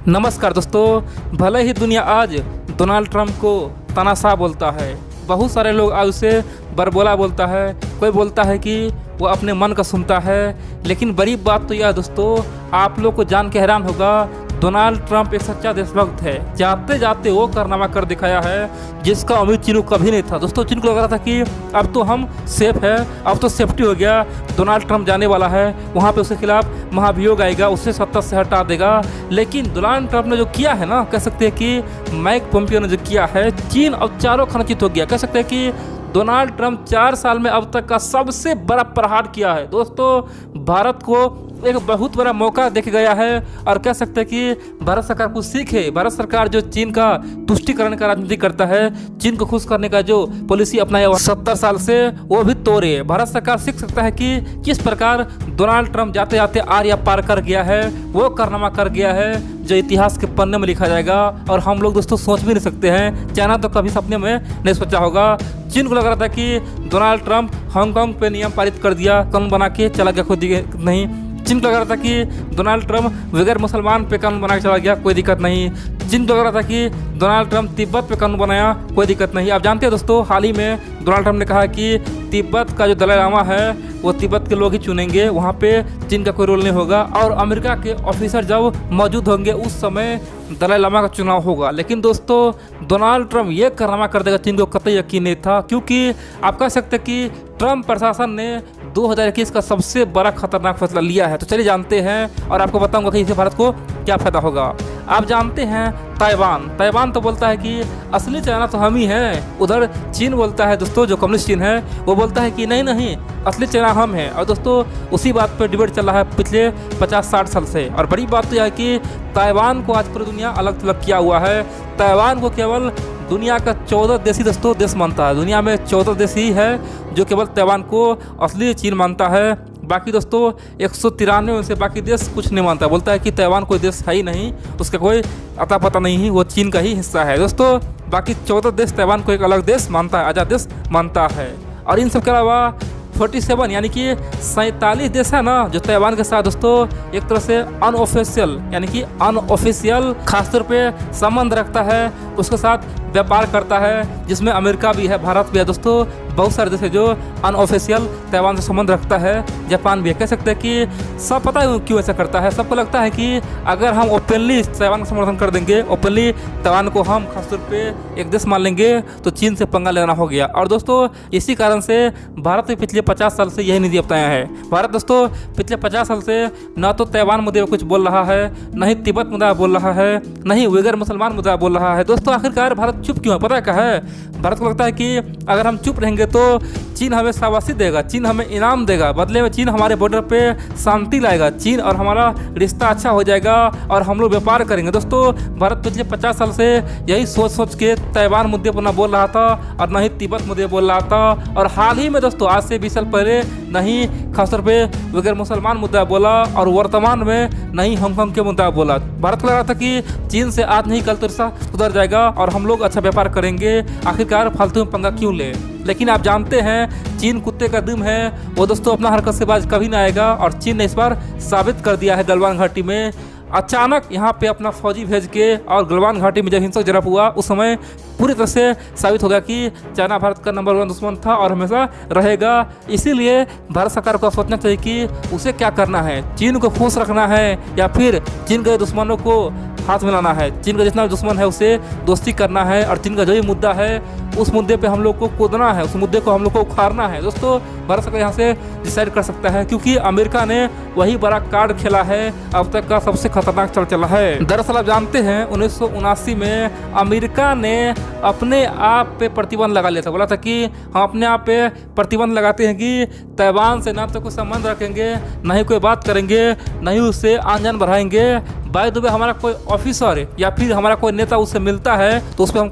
नमस्कार दोस्तों, भले ही दुनिया आज डोनाल्ड ट्रंप को तानाशाह बोलता है, बहुत सारे लोग आज उसे बरबोला बोलता है, कोई बोलता है कि वो अपने मन का सुनता है। लेकिन बड़ी बात तो यह है दोस्तों, आप लोग को जान के हैरान होगा, डोनाल्ड ट्रंप एक सच्चा देशभक्त है। जाते जाते वो कारनामा कर दिखाया है जिसका उम्मीद चीन को कभी नहीं था। दोस्तों, चीन को लग रहा था कि अब तो हम सेफ है, अब तो सेफ्टी हो गया, डोनाल्ड ट्रंप जाने वाला है, वहाँ पे उसके खिलाफ महाभियोग आएगा, उससे सत्ता से हटा देगा। लेकिन डोनाल्ड ट्रंप ने जो किया है ना, कह सकते हैं कि माइक पोम्पियो ने जो किया है, चीन अब चारों खानचित हो गया। कह सकते हैं कि डोनाल्ड ट्रंप 4 साल में अब तक का सबसे बड़ा प्रहार किया है। दोस्तों, भारत को एक बहुत बड़ा मौका देके गया है और कह सकते हैं कि भारत सरकार कुछ सीखे। भारत सरकार जो चीन का तुष्टिकरण का राजनीति करता है, चीन को खुश करने का जो पॉलिसी अपनाया 70 साल से, वो भी तोड़े। भारत सरकार सीख सकता है कि किस प्रकार डोनाल्ड ट्रंप जाते जाते आर्या पार कर गया है, वो कारनामा कर गया है जो इतिहास के पन्ने में लिखा जाएगा। और हम लोग दोस्तों सोच भी नहीं सकते हैं, चाइना तो कभी सपने में नहीं सोचा होगा। चीन को लग रहा था कि डोनाल्ड ट्रंप हांगकांग पे नियम पारित कर दिया, कानून बना के चला गया, कोई नहीं। चीन को लग रहा था कि डोनाल्ड ट्रंप बगैर मुसलमान पे कानून बना के चला गया, कोई दिक्कत नहीं। चीन को लग रहा था कि डोनाल्ड ट्रंप तिब्बत पे कानून बनाया, कोई दिक्कत नहीं। आप जानते हैं दोस्तों, हाल ही में डोनाल्ड ट्रंप ने कहा कि तिब्बत का जो दलाई लामा है वो तिब्बत के लोग ही चुनेंगे, वहाँ पे चीन का कोई रोल नहीं होगा। और अमेरिका के ऑफिसर जब मौजूद होंगे उस समय दलाई लामा का चुनाव होगा। लेकिन दोस्तों, डोनाल्ड ट्रंप ये कारनामा कर देगा, चीन को कतई यकीन नहीं था। क्योंकि आप कह सकते हैं कि ट्रंप प्रशासन ने 2021 का सबसे बड़ा खतरनाक फैसला लिया है। तो चलिए जानते हैं और आपको बताऊंगा कि इससे भारत को क्या फायदा होगा। आप जानते हैं ताइवान तो बोलता है कि असली चाइना तो हम ही हैं। उधर चीन बोलता है दोस्तों, जो कम्युनिस्ट चीन है वो बोलता है कि नहीं असली चाइना हम हैं। और दोस्तों, उसी बात पर डिबेट चल रहा है पिछले 50-60 साल से। और बड़ी बात तो यह है कि ताइवान को आज पूरी दुनिया अलग थलग किया हुआ है। ताइवान को केवल दुनिया का 14 देशी दोस्तों देश मानता है। दुनिया में 14 देश ही है जो केवल ताइवान को असली चीन मानता है। बाकी दोस्तों 193 में से बाकी देश कुछ नहीं मानता, बोलता है कि ताइवान कोई देश है ही नहीं, उसका कोई अता पता नहीं है, वो चीन का ही हिस्सा है। दोस्तों, बाकी 14 देश ताइवान को एक अलग देश मानता है, आज़ाद देश मानता है। और इन सब के अलावा 47 यानी कि 47 देश है ना जो ताइवान के साथ दोस्तों एक तरह से अनऑफिशियल यानी कि अनऑफिशियल खासतौर पे संबंध रखता है, उसके साथ व्यापार करता है, जिसमें अमेरिका भी है, भारत भी है। दोस्तों, बहुत सारे देश है जो अनऑफिशियल ताइवान से संबंध रखता है, जापान भी है। कह सकते हैं कि सब पता है क्यों ऐसा करता है। सबको लगता है कि अगर हम ओपनली ताइवान का समर्थन कर देंगे, ओपनली ताइवान को हम खासतौर पे एक देश मान लेंगे, तो चीन से पंगा लेना हो गया। और दोस्तों, इसी कारण से भारत ने पिछले 50 साल से यही नीति अपनाया है। भारत दोस्तों पिछले 50 साल से न तो ताइवान मुद्दे पर कुछ बोल रहा है, न ही तिब्बत मुद्दा बोल रहा है, न ही उइगर मुसलमान मुद्दा बोल रहा है। दोस्तों, आखिरकार भारत चुप क्यों है? पता है क्या है? भारत को लगता है कि अगर हम चुप रहेंगे तो चीन हमें शाबाशी देगा, चीन हमें इनाम देगा, बदले में चीन हमारे बॉर्डर पे शांति लाएगा, चीन और हमारा रिश्ता अच्छा हो जाएगा और हम लोग व्यापार करेंगे। दोस्तों, भारत पिछले 50 साल से यही सोच के ताइवान मुद्दे पर ना बोल रहा था और न ही तिब्बत मुद्दे बोल रहा था। और हाल ही में दोस्तों, आज से 20 साल पहले नहीं खासतौर पे बगैर मुसलमान मुद्दा बोला और वर्तमान में नहीं हांगकांग के मुद्दा बोला। भारत को लग रहा था कि चीन से आज नहीं कल तो रिश्ता सुधर जाएगा और हम लोग अच्छा व्यापार करेंगे, आखिरकार फालतू में पंगा क्यों ले। लेकिन आप जानते हैं चीन कुत्ते का दुम है, वो दोस्तों अपना हरकत से बाज कभी ना आएगा। और चीन ने इस बार साबित कर दिया है गलवान घाटी में अचानक यहाँ पे अपना फौजी भेज के, और गलवान घाटी में जब हिंसक झड़प हुआ उस समय पूरी तरह से साबित हो गया कि चाइना भारत का नंबर 1 दुश्मन था और हमेशा रहेगा। इसीलिए भारत सरकार को सोचना चाहिए कि उसे क्या करना है, चीन को खुश रखना है या फिर चीन के दुश्मनों को हाथ मिलाना है। चीन का जितना दुश्मन है उसे दोस्ती करना है और चीन का जो भी मुद्दा है उस मुद्दे पे हम लोग को कूदना है, उस मुद्दे को हम लोग को उखाड़ना है। दोस्तों, भारत सरकार यहाँ से डिसाइड कर सकता है, क्योंकि अमेरिका ने वही बड़ा कार्ड खेला है, अब तक का सबसे खतरनाक चल चला है। दरअसल आप जानते हैं 1979 में अमेरिका ने अपने आप पे प्रतिबंध लगा लिया था। बोला था कि हम अपने आप पे प्रतिबंध लगाते हैं कि ताइवान से ना तो कोई संबंध रखेंगे, ना ही कोई बात करेंगे, ना ही उससे आन जान बढ़ाएंगे। बाय द वे, हमारा कोई ऑफिसर या फिर हमारा कोई नेता उससे मिलता है तो उस पर हम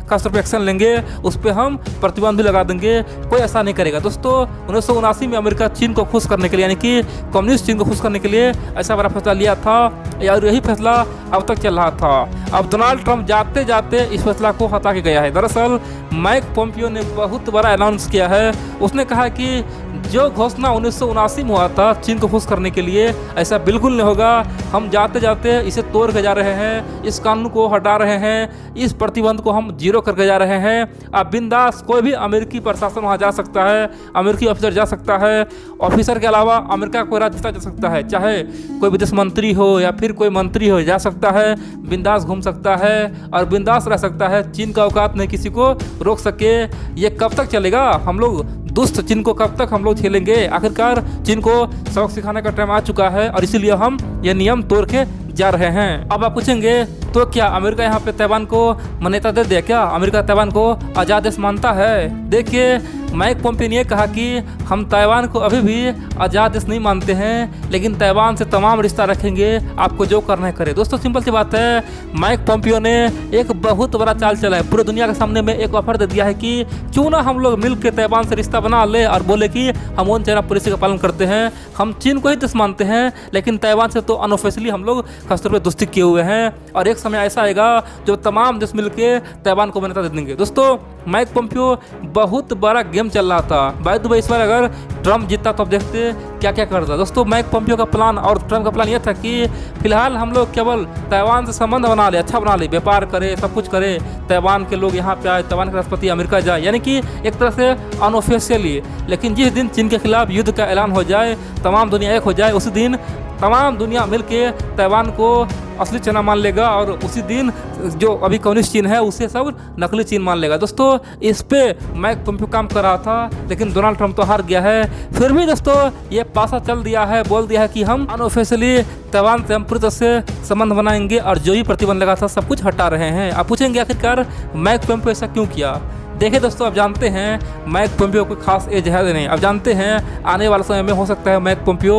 खासतौर पर एक्शन लेंगे, उस पर हम प्रतिबंध भी लगा देंगे, कोई ऐसा नहीं करेगा। दोस्तों, 1979 में अमेरिका चीन को खुश करने के लिए यानी कि कम्युनिस्ट चीन को खुश करने के लिए ऐसा बड़ा फैसला लिया था और यही फैसला अब तक चल रहा था। अब डोनाल्ड ट्रंप जाते जाते इस फैसला को हटा के गया है। दरअसल माइक पोम्पियो ने बहुत बड़ा अनाउंस किया है, उसने कहा कि जो घोषणा 1979 में हुआ था चीन को खुश करने के लिए, ऐसा बिल्कुल नहीं होगा। हम जाते जाते इसे तोड़ के जा रहे हैं, इस कानून को हटा रहे हैं, इस प्रतिबंध को हम जीरो करके जा रहे हैं। अब बिंदास कोई भी अमेरिकी प्रशासन वहाँ जा सकता है, अमेरिकी ऑफिसर जा सकता है, ऑफिसर के अलावा अमेरिका कोई राज्य जा सकता है, चाहे कोई विदेश मंत्री हो या फिर कोई मंत्री हो, जा सकता है, बिंदास घूम सकता है और बिंदास रह सकता है। चीन का औकात नहीं किसी को रोक सके। ये कब तक चलेगा? हम लोग दुष्ट चीन को कब तक हम लोग झेलेंगे? आखिरकार चीन को सबक सिखाने का टाइम आ चुका है और इसीलिए हम ये नियम तोड़ के जा रहे हैं। अब आप पूछेंगे तो क्या अमेरिका यहाँ पे ताइवान को मान्यता दे दिया? क्या अमेरिका ताइवान को आज़ाद देश मानता है? देखिए, माइक पोम्पियो ने कहा कि हम ताइवान को अभी भी आज़ाद देश नहीं मानते हैं, लेकिन ताइवान से तमाम रिश्ता रखेंगे, आपको जो करना है करे। दोस्तों, सिंपल सी बात है, माइक पोम्पियो ने एक बहुत बड़ा चाल चला है। पूरे दुनिया के सामने में एक ऑफर दे दिया है कि क्यों ना हम लोग मिल के ताइवान से रिश्ता बना ले और बोले कि हम उन चाइना पॉलिसी का पालन करते हैं, हम चीन को ही देश मानते हैं, लेकिन ताइवान से तो अनऑफिशियली हम लोग खासतौर पर दोस्ती किए हुए हैं और एक समय ऐसा आएगा जो तमाम देश मिलकर ताइवान को मान्यता दे देंगे। दोस्तों, माइक पोम्पियो बहुत बड़ा गेम चल रहा था। बाय द वे, इस बार अगर ट्रम्प जीतता तो अब देखते क्या क्या करता। दोस्तों, माइक पोम्पियो का प्लान और ट्रम्प का प्लान यह था कि फिलहाल हम लोग केवल ताइवान से संबंध बना ले, अच्छा बना ले, व्यापार करे, सब कुछ करे, ताइवान के लोग यहाँ पे आए, ताइवान के राष्ट्रपति अमेरिका जाए, यानी कि एक तरह से अनऑफिशियली। लेकिन जिस दिन चीन के खिलाफ युद्ध का ऐलान हो जाए, तमाम दुनिया एक हो जाए, उसी दिन तमाम दुनिया मिलके ताइवान को असली चाइना मान लेगा और उसी दिन जो अभी कम्युनिस्ट चीन है उसे सब नकली चीन मान लेगा। दोस्तों, इस पे माइक पोम्पियो काम कर रहा था, लेकिन डोनाल्ड ट्रम्प तो हार गया है। फिर भी दोस्तों, ये पासा चल दिया है, बोल दिया है कि हम अनऑफिशियली ताइवान से हम पूरी तरह से संबंध बनाएंगे और जो भी प्रतिबंध लगा था सब कुछ हटा रहे हैं। आप पूछेंगे आखिरकार माइक पोम्पियो ऐसा क्यों किया? देखिए दोस्तों, आप जानते हैं माइक पोम्पियो को खास एज है नहीं। आप जानते हैं आने वाले समय में हो सकता है माइक पोम्पियो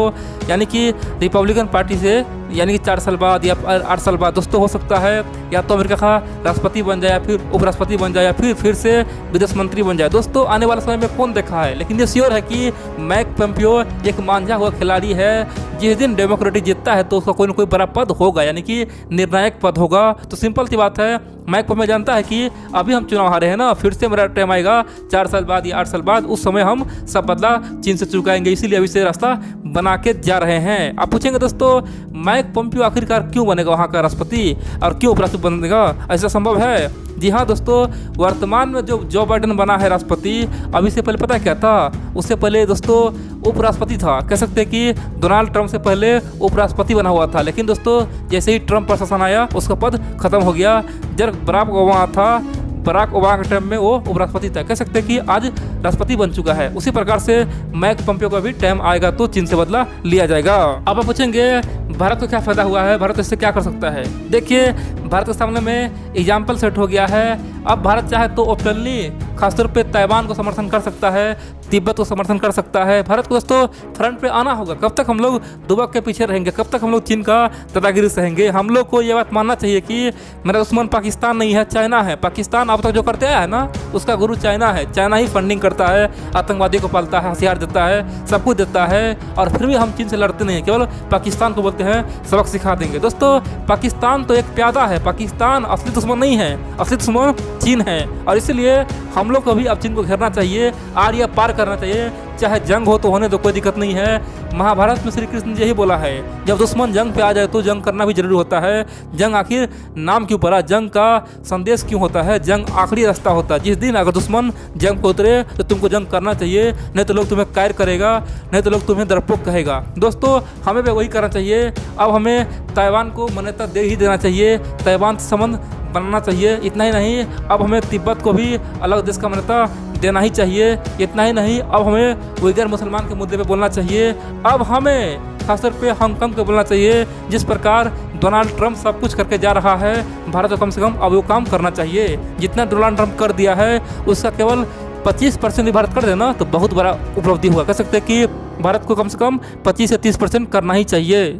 यानी कि रिपब्लिकन पार्टी से यानी कि 4 साल बाद या 8 साल बाद दोस्तों हो सकता है या तो अमेरिका का राष्ट्रपति बन जाए या फिर उपराष्ट्रपति बन जाए या फिर से विदेश मंत्री बन जाए। दोस्तों, आने वाले समय में कौन देखा है, लेकिन ये श्योर है कि माइक पोम्पियो एक मांझा हुआ खिलाड़ी है। जिस दिन डेमोक्रेटिक जीतता है तो उसका कोई ना कोई बड़ा पद होगा, यानी कि निर्णायक पद होगा। तो सिंपल सी बात है, माइक पोम्पियो जानता है कि अभी हम चुनाव हारे हैं ना, फिर से मेरा टाइम आएगा 4 साल बाद या 8 साल बाद, उस समय हम सब बदला चीन से चुकाएंगे, इसीलिए अभी से रास्ता बना के जा रहे हैं। आप पूछेंगे दोस्तों, माइक पोम्पियो आखिरकार क्यों बनेगा वहाँ का राष्ट्रपति और क्यों उपराष्ट्रपति बनेगा? ऐसा संभव है? जी हाँ दोस्तों, वर्तमान में जो जो बाइडेन बना है राष्ट्रपति, अभी से पहले पता है क्या था? उससे पहले दोस्तों उपराष्ट्रपति था। कह सकते हैं कि डोनाल्ड ट्रम्प से पहले उपराष्ट्रपति बना हुआ था, लेकिन दोस्तों जैसे ही ट्रम्प प्रशासन आया उसका पद खत्म हो गया। जब बराक ओबामा था, बराक ओबामा के टाइम में वो उपराष्ट्रपति था। कह सकते हैं कि आज राष्ट्रपति बन चुका है। उसी प्रकार से माइक पोम्पियो का भी टाइम आएगा तो चीन से बदला लिया जाएगा। अब आप पूछेंगे भारत को क्या फायदा हुआ है, भारत इससे क्या कर सकता है? देखिए, भारत के सामने में एग्जाम्पल सेट हो गया है। अब भारत चाहे तो ओपनली खासतौर पे ताइवान को समर्थन कर सकता है, तिब्बत को समर्थन कर सकता है। भारत को दोस्तों फ्रंट पे आना होगा। कब तक हम लोग दुबक के पीछे रहेंगे? कब तक हम लोग चीन का दादागिरी सहेंगे? हम लोग को ये बात मानना चाहिए कि मेरा दुश्मन पाकिस्तान नहीं है, चाइना है। पाकिस्तान अब तक जो करते आया है ना, उसका गुरु चाइना है। चाइना ही फंडिंग करता है, आतंकवादी को पालता है, हथियार देता है, सब कुछ देता है, और फिर भी हम चीन से लड़ते नहीं हैं, केवल पाकिस्तान को बोलते हैं सबक सिखा देंगे। दोस्तों, पाकिस्तान तो एक प्यादा है, पाकिस्तान असली दुश्मन नहीं है, असली दुश्मन चीन है। और इसलिए हम लोग को भी अब चीन को घेरना चाहिए, आर्या पार करना चाहिए। चाहे जंग हो तो होने दो, कोई दिक्कत नहीं है। महाभारत में श्री कृष्ण यही बोला है, जब दुश्मन जंग पे आ जाए तो जंग करना भी जरूरी होता है। जंग आखिर नाम क्यों पड़ा, जंग का संदेश क्यों होता है? जंग आखिरी रास्ता होता है। जिस दिन अगर दुश्मन जंग पे उतरे तो तुमको जंग करना चाहिए, नहीं तो लोग तुम्हें कायर करेगा, नहीं तो लोग तुम्हें डरपोक कहेगा। दोस्तों, हमें भी वही करना चाहिए। अब हमें ताइवान को मान्यता दे ही देना चाहिए, ताइवान से संबंध बनाना चाहिए। इतना ही नहीं, अब हमें तिब्बत को भी अलग देश का मान्यता देना ही चाहिए। इतना ही नहीं, अब हमें उइगर मुसलमान के मुद्दे पे बोलना चाहिए। अब हमें खासतौर पे हांगकांग पे बोलना चाहिए। जिस प्रकार डोनाल्ड ट्रम्प सब कुछ करके जा रहा है, भारत को कम से कम अब वो काम करना चाहिए। जितना डोनाल्ड ट्रम्प कर दिया है उसका केवल 25% भी भारत कर देना तो बहुत बड़ा उपलब्धि हुआ। कह सकते हैं कि भारत को कम से कम 25 से 30% करना ही चाहिए।